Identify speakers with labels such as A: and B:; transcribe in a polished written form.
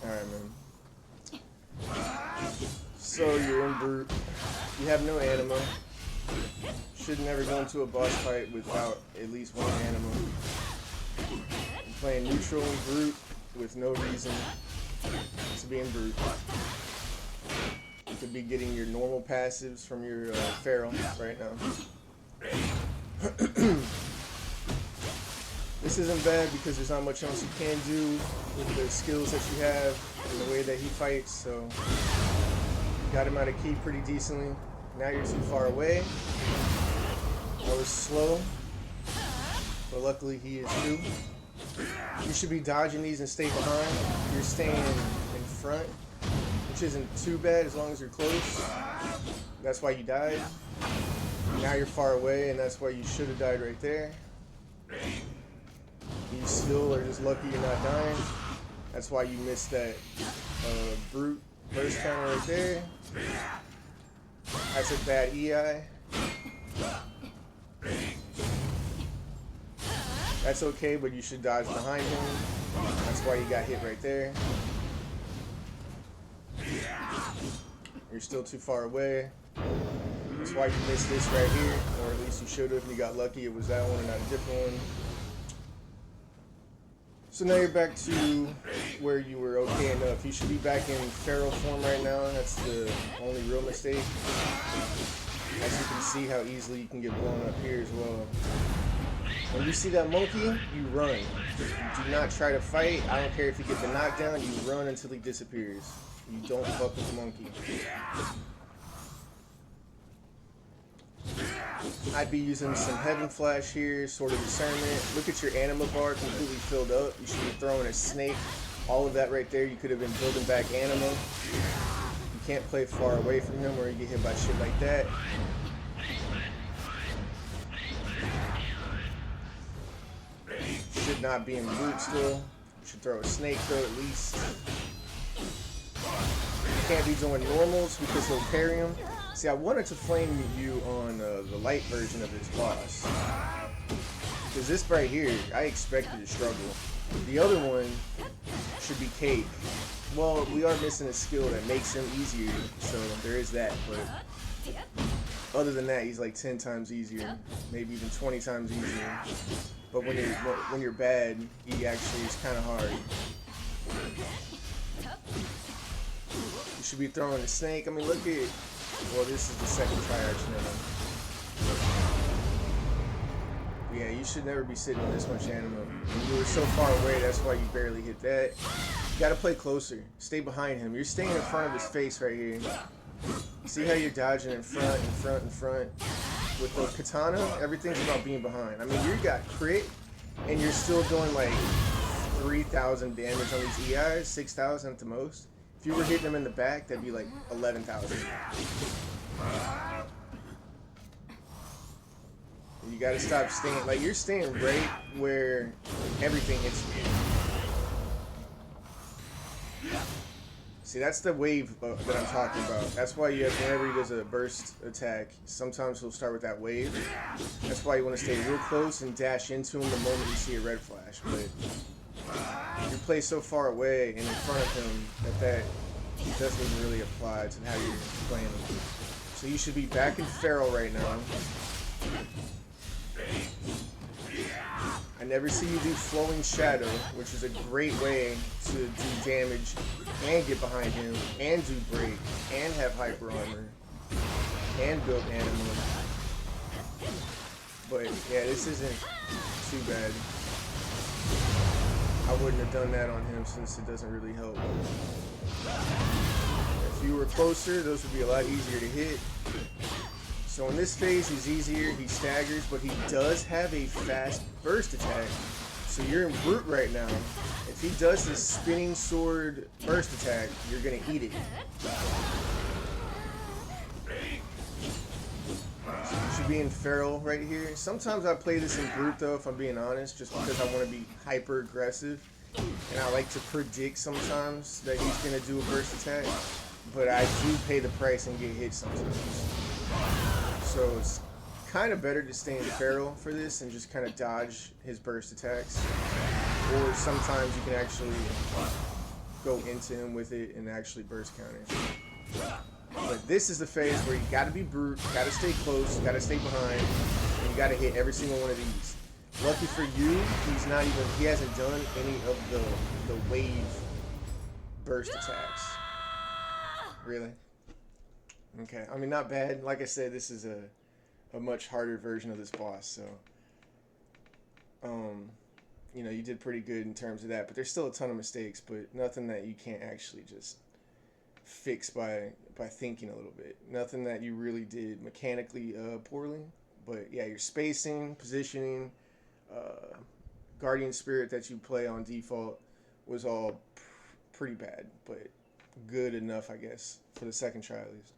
A: Alright, man. So you're in brute. You have no anima. Should never go into a boss fight without at least one anima. You're playing neutral and brute with no reason to be in brute. You could be getting your normal passives from your feral right now. This isn't bad because there's not much else you can do with the skills that you have and the way that he fights, so got him out of key pretty decently. Now you're too far away. That was slow, but luckily he is too. You should be dodging these and stay behind. You're staying in front, which isn't too bad as long as you're close. That's why you died. Now you're far away, and that's why you should have died right there. You still are just lucky you're not dying. That's why you missed that brute burst counter right there. That's a bad EI. That's okay, but you should dodge behind him. That's why you got hit right there. You're still too far away. That's why you missed this right here, or at least you should have. You got lucky it was that one and not a different one. So now you're back to where you were okay enough. You should be back in feral form right now. That's the only real mistake. As you can see how easily you can get blown up here as well. When you see that monkey, you run. You do not try to fight. I don't care if you get the knockdown, you run until he disappears. You don't fuck with the monkey. I'd be using some Heaven Flash here, Sword of Discernment. Look at your anima bar completely filled up. You should be throwing a snake. All of that right there, you could have been building back anima. You can't play far away from him or you get hit by shit like that. Should not be in brute still. You should throw a snake though at least. You can't be doing normals because he'll parry him. See, I wanted to flame you on the light version of this boss. Because this right here, I expected to struggle. The other one should be cake. Well, we are missing a skill that makes him easier, so there is that, but other than that, he's like 10 times easier, maybe even 20 times easier. But when you're bad, he actually is kind of hard. You should be throwing a snake. I mean, look at... Well, this is the second try actually. Yeah, you should never be sitting on this much anima. When you were so far away, that's why you barely hit that. You gotta play closer. Stay behind him. You're staying in front of his face right here. See how you're dodging in front, in front, in front? With the katana, everything's about being behind. I mean, you got crit, and you're still doing like 3,000 damage on these EIs, 6,000 at the most. If you were hitting them in the back, that'd be like 11,000. You gotta stop staying, like you're staying right where everything hits you. See, that's the wave that I'm talking about. That's why you have, whenever he does a burst attack, sometimes he'll start with that wave. That's why you want to stay real close and dash into him the moment you see a red flash. But you play so far away and in front of him that doesn't even really apply to how you're playing him. So you should be back in feral right now. I never see you do Flowing Shadow, which is a great way to do damage and get behind him and do break and have hyper armor and build anima. But yeah, this isn't too bad. I wouldn't have done that on him since it doesn't really help. If you were closer, those would be a lot easier to hit. So in this phase, he's easier, he staggers, but he does have a fast burst attack. So you're in brute right now. If he does this spinning sword burst attack, you're gonna eat it. So you should be in feral right here. Sometimes I play this in brute though, if I'm being honest, just because I want to be hyper aggressive. And I like to predict sometimes that he's gonna do a burst attack. But I do pay the price and get hit sometimes. So it's kind of better to stay in feral for this and just kind of dodge his burst attacks. or sometimes you can actually go into him with it and actually burst counter. But this is the phase where you gotta be brute, you gotta stay close, you gotta stay behind, and you gotta hit every single one of these. Lucky for you, he hasn't done any of the wave burst attacks. Really? Okay, I mean, not bad. Like I said, this is a much harder version of this boss, so you know, you did pretty good in terms of that, but there's still a ton of mistakes, but nothing that you can't actually just fix by thinking a little bit. Nothing that you really did mechanically poorly, but yeah, your spacing, positioning, guardian spirit that you play on default was all pretty bad, but good enough, I guess, for the second try at least.